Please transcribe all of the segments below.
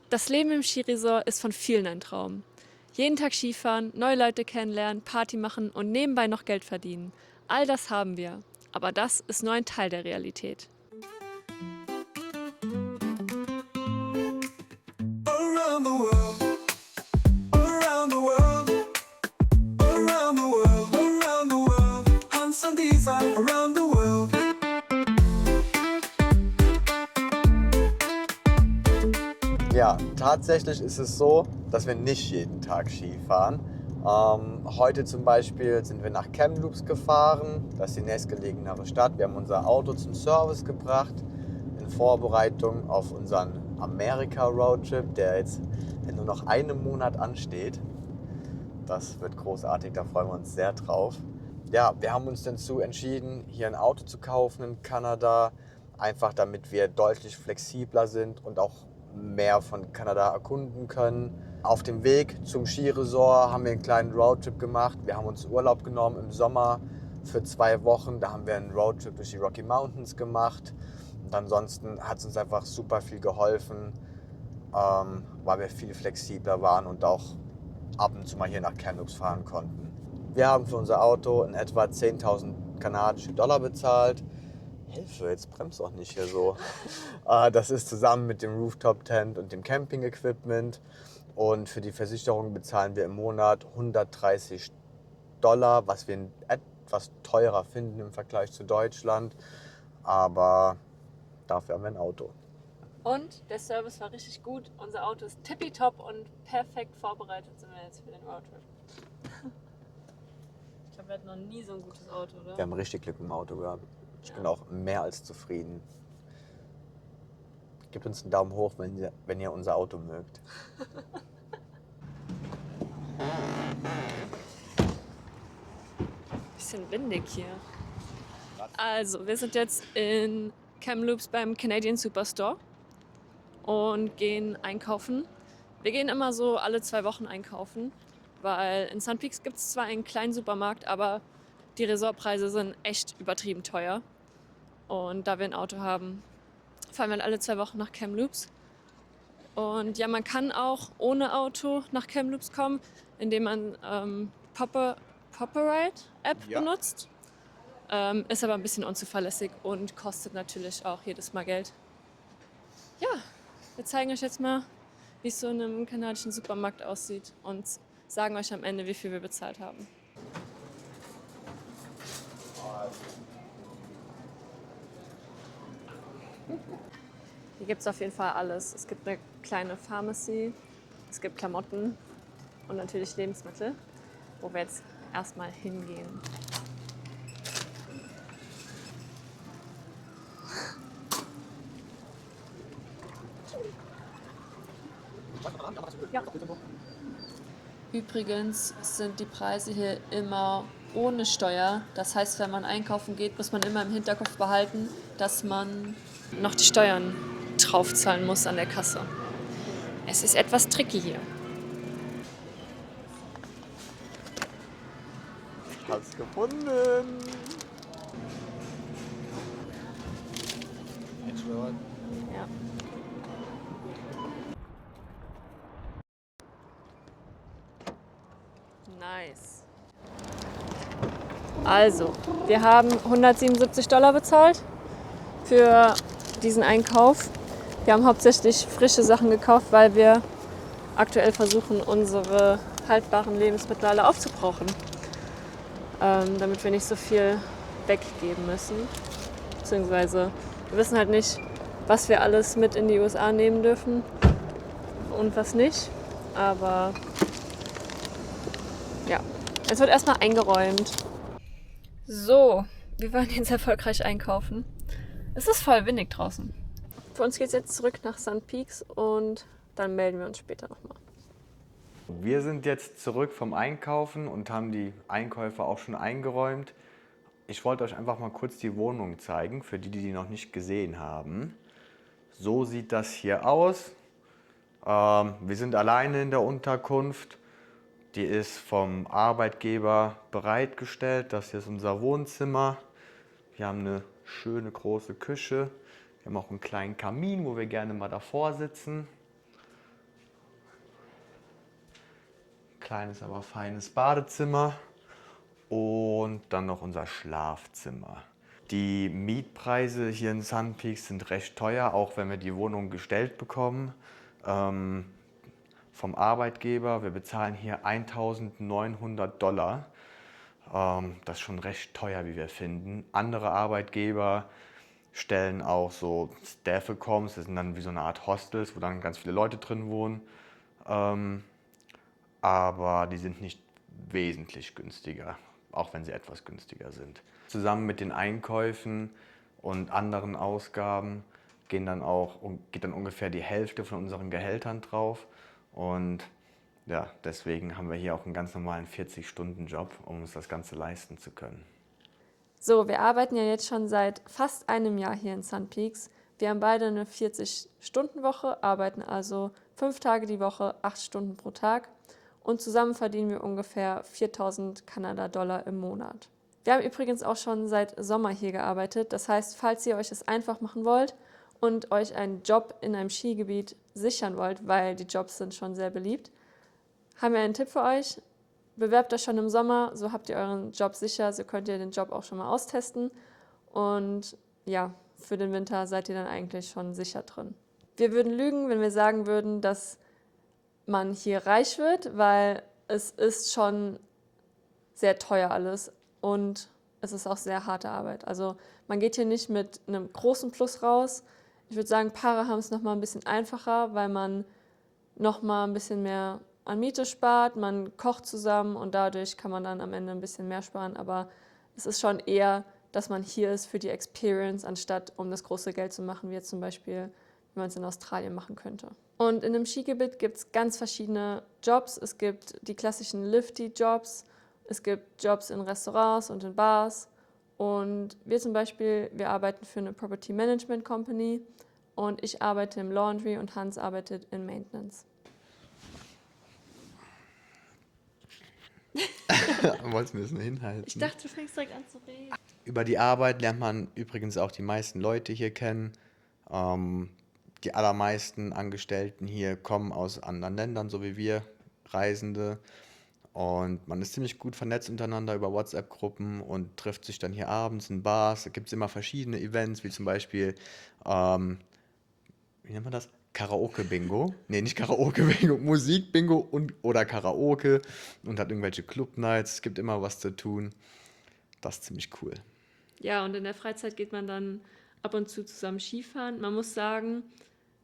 Das Leben im Skiresort ist von vielen ein Traum. Jeden Tag Skifahren, neue Leute kennenlernen, Party machen und nebenbei noch Geld verdienen. All das haben wir. Aber das ist nur ein Teil der Realität. Around the world, around the world, around the world, around the world. Hans und Isa, around the world. Ja, tatsächlich ist es so, dass wir nicht jeden Tag Ski fahren. Heute zum Beispiel sind wir nach Kamloops gefahren, das ist die nächstgelegenere Stadt. Wir haben unser Auto zum Service gebracht in Vorbereitung auf unseren Amerika-Roadtrip, der jetzt in nur noch einem Monat ansteht. Das wird großartig, da freuen wir uns sehr drauf. Ja, wir haben uns dazu entschieden, hier ein Auto zu kaufen in Kanada, einfach damit wir deutlich flexibler sind und auch mehr von Kanada erkunden können. Auf dem Weg zum Skiresort haben wir einen kleinen Roadtrip gemacht. Wir haben uns Urlaub genommen im Sommer für 2 Wochen. Da haben wir einen Roadtrip durch die Rocky Mountains gemacht. Und ansonsten hat es uns einfach super viel geholfen, weil wir viel flexibler waren und auch ab und zu mal hier nach Kamloops fahren konnten. Wir haben für unser Auto in etwa 10.000 kanadische Dollar bezahlt. Hilfe, jetzt bremst auch nicht hier so. Das ist zusammen mit dem Rooftop-Tent und dem Camping-Equipment. Und für die Versicherung bezahlen wir im Monat 130 Dollar, was wir etwas teurer finden im Vergleich zu Deutschland. Aber dafür haben wir ein Auto. Und der Service war richtig gut. Unser Auto ist tippitopp und perfekt vorbereitet sind wir jetzt für den Roadtrip. Ich glaube, wir hatten noch nie so ein gutes Auto, oder? Wir haben richtig Glück im Auto gehabt. Ich bin auch mehr als zufrieden. Gebt uns einen Daumen hoch, wenn ihr unser Auto mögt. Bisschen windig hier. Also, wir sind jetzt in Kamloops beim Canadian Superstore und gehen einkaufen. Wir gehen immer so alle 2 Wochen einkaufen, weil in Sun Peaks gibt es zwar einen kleinen Supermarkt, aber die Resortpreise sind echt übertrieben teuer. Und da wir ein Auto haben, fahren wir alle 2 Wochen nach Kamloops. Und ja, man kann auch ohne Auto nach Kamloops kommen, indem man Popperide-App Ja. benutzt. Ist aber ein bisschen unzuverlässig und kostet natürlich auch jedes Mal Geld. Ja, wir zeigen euch jetzt mal, wie es so in einem kanadischen Supermarkt aussieht und sagen euch am Ende, wie viel wir bezahlt haben. Hier gibt es auf jeden Fall alles. Es gibt eine kleine Pharmacy, es gibt Klamotten und natürlich Lebensmittel, wo wir jetzt erstmal hingehen. Ja. Übrigens sind die Preise hier immer ohne Steuer. Das heißt, wenn man einkaufen geht, muss man immer im Hinterkopf behalten, dass man noch die Steuern draufzahlen muss an der Kasse. Es ist etwas tricky hier. Ich hab's gefunden. Ja. Nice. Also, wir haben 177 Dollar bezahlt für diesen Einkauf. Wir haben hauptsächlich frische Sachen gekauft, weil wir aktuell versuchen, unsere haltbaren Lebensmittel alle aufzubrauchen, damit wir nicht so viel weggeben müssen. Beziehungsweise wir wissen halt nicht, was wir alles mit in die USA nehmen dürfen und was nicht. Aber ja, es wird erstmal eingeräumt. So, wir waren jetzt erfolgreich einkaufen. Es ist voll windig draußen. Für uns geht es jetzt zurück nach Sun Peaks und dann melden wir uns später nochmal. Wir sind jetzt zurück vom Einkaufen und haben die Einkäufe auch schon eingeräumt. Ich wollte euch einfach mal kurz die Wohnung zeigen, für die, die die noch nicht gesehen haben. So sieht das hier aus. Wir sind alleine in der Unterkunft. Die ist vom Arbeitgeber bereitgestellt. Das hier ist unser Wohnzimmer. Wir haben eine schöne große Küche. Wir haben auch einen kleinen Kamin, wo wir gerne mal davor sitzen. kleines, aber feines Badezimmer und dann noch unser Schlafzimmer. Die Mietpreise hier in Sun Peaks sind recht teuer, auch wenn wir die Wohnung gestellt bekommen. Vom Arbeitgeber. Wir bezahlen hier $1.900. Das ist schon recht teuer, wie wir finden. Andere Arbeitgeber stellen auch so Staff-Accoms, das sind dann wie so eine Art Hostels, wo dann ganz viele Leute drin wohnen. Aber die sind nicht wesentlich günstiger, auch wenn sie etwas günstiger sind. Zusammen mit den Einkäufen und anderen Ausgaben geht dann ungefähr die Hälfte von unseren Gehältern drauf. Und ja, deswegen haben wir hier auch einen ganz normalen 40-Stunden-Job, um uns das Ganze leisten zu können. So, wir arbeiten ja jetzt schon seit fast einem Jahr hier in Sun Peaks. Wir haben beide eine 40-Stunden-Woche, arbeiten also 5 Tage die Woche, 8 Stunden pro Tag. Und zusammen verdienen wir ungefähr 4.000 Kanada-Dollar im Monat. Wir haben übrigens auch schon seit Sommer hier gearbeitet. Das heißt, falls ihr euch es einfach machen wollt und euch einen Job in einem Skigebiet sichern wollt, weil die Jobs sind schon sehr beliebt, haben wir einen Tipp für euch. Bewerbt euch schon im Sommer, so habt ihr euren Job sicher, so könnt ihr den Job auch schon mal austesten. Und ja, für den Winter seid ihr dann eigentlich schon sicher drin. Wir würden lügen, wenn wir sagen würden, dass man hier reich wird, weil es ist schon sehr teuer alles und es ist auch sehr harte Arbeit. Also man geht hier nicht mit einem großen Plus raus. Ich würde sagen, Paare haben es nochmal ein bisschen einfacher, weil man nochmal ein bisschen mehr an Miete spart, man kocht zusammen und dadurch kann man dann am Ende ein bisschen mehr sparen. Aber es ist schon eher, dass man hier ist für die Experience, anstatt um das große Geld zu machen, wie jetzt zum Beispiel, wie man es in Australien machen könnte. Und in einem Skigebiet gibt es ganz verschiedene Jobs. Es gibt die klassischen Lifty-Jobs, es gibt Jobs in Restaurants und in Bars. Und wir zum Beispiel, wir arbeiten für eine Property Management Company und ich arbeite im Laundry und Hans arbeitet in Maintenance. Wolltest du mir das nur hinhalten? Ich dachte, du fängst direkt an zu reden. Über die Arbeit lernt man übrigens auch die meisten Leute hier kennen. Die allermeisten Angestellten hier kommen aus anderen Ländern, so wie wir, Reisende. Und man ist ziemlich gut vernetzt untereinander über WhatsApp-Gruppen und trifft sich dann hier abends in Bars. Da gibt es immer verschiedene Events, wie zum Beispiel, wie nennt man das? Karaoke-Bingo. Nee, nicht Karaoke-Bingo, Musik-Bingo oder Karaoke und hat irgendwelche Club-Nights. Es gibt immer was zu tun. Das ist ziemlich cool. Ja, und in der Freizeit geht man dann ab und zu zusammen Skifahren. Man muss sagen,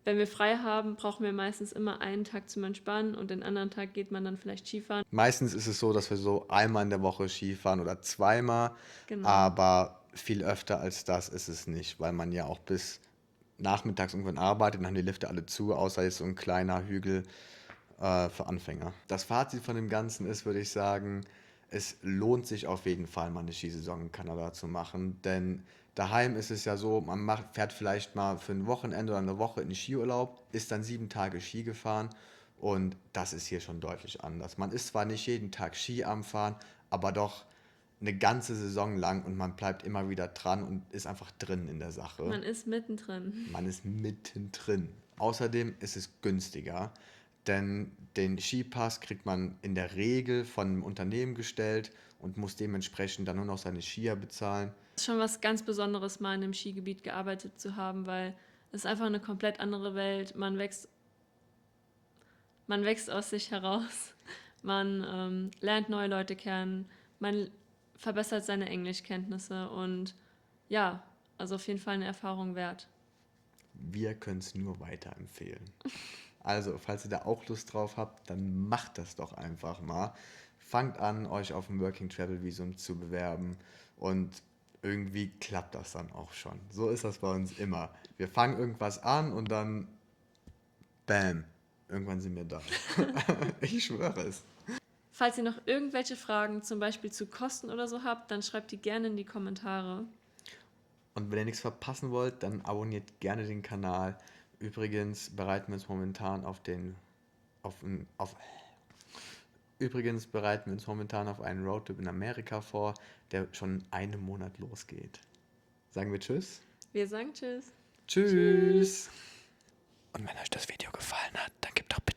wenn wir frei haben, brauchen wir meistens immer einen Tag zum Entspannen und den anderen Tag geht man dann vielleicht Skifahren. Meistens ist es so, dass wir so einmal in der Woche Skifahren oder zweimal, Genau. aber viel öfter als das ist es nicht, weil man ja auch bis nachmittags irgendwann arbeitet, dann haben die Lifte alle zu, außer jetzt so ein kleiner Hügel für Anfänger. Das Fazit von dem Ganzen ist, würde ich sagen, es lohnt sich auf jeden Fall, mal eine Skisaison in Kanada zu machen, denn daheim ist es ja so, fährt vielleicht mal für ein Wochenende oder eine Woche in den Skiurlaub, ist dann 7 Tage Ski gefahren und das ist hier schon deutlich anders. Man ist zwar nicht jeden Tag Ski am Fahren, aber doch eine ganze Saison lang und man bleibt immer wieder dran und ist einfach drin in der Sache. Man ist mittendrin. Man ist mittendrin. Außerdem ist es günstiger, denn den Skipass kriegt man in der Regel von einem Unternehmen gestellt und muss dementsprechend dann nur noch seine Skier bezahlen. Es ist schon was ganz Besonderes, mal in einem Skigebiet gearbeitet zu haben, weil es ist einfach eine komplett andere Welt. Man wächst aus sich heraus, man lernt neue Leute kennen, man verbessert seine Englischkenntnisse und ja, also auf jeden Fall eine Erfahrung wert. Wir können es nur weiterempfehlen. Also, falls ihr da auch Lust drauf habt, dann macht das doch einfach mal. Fangt an, euch auf ein Working Travel Visum zu bewerben und irgendwie klappt das dann auch schon. So ist das bei uns immer. Wir fangen irgendwas an und dann bam, irgendwann sind wir da. Ich schwöre es. Falls ihr noch irgendwelche Fragen, zum Beispiel zu Kosten oder so habt, dann schreibt die gerne in die Kommentare. Und wenn ihr nichts verpassen wollt, dann abonniert gerne den Kanal. Übrigens bereiten wir uns momentan auf einen Roadtrip in Amerika vor, der schon in einem Monat losgeht. Sagen wir Tschüss? Wir sagen Tschüss. Tschüss! Und wenn euch das Video gefallen hat, dann gebt doch bitte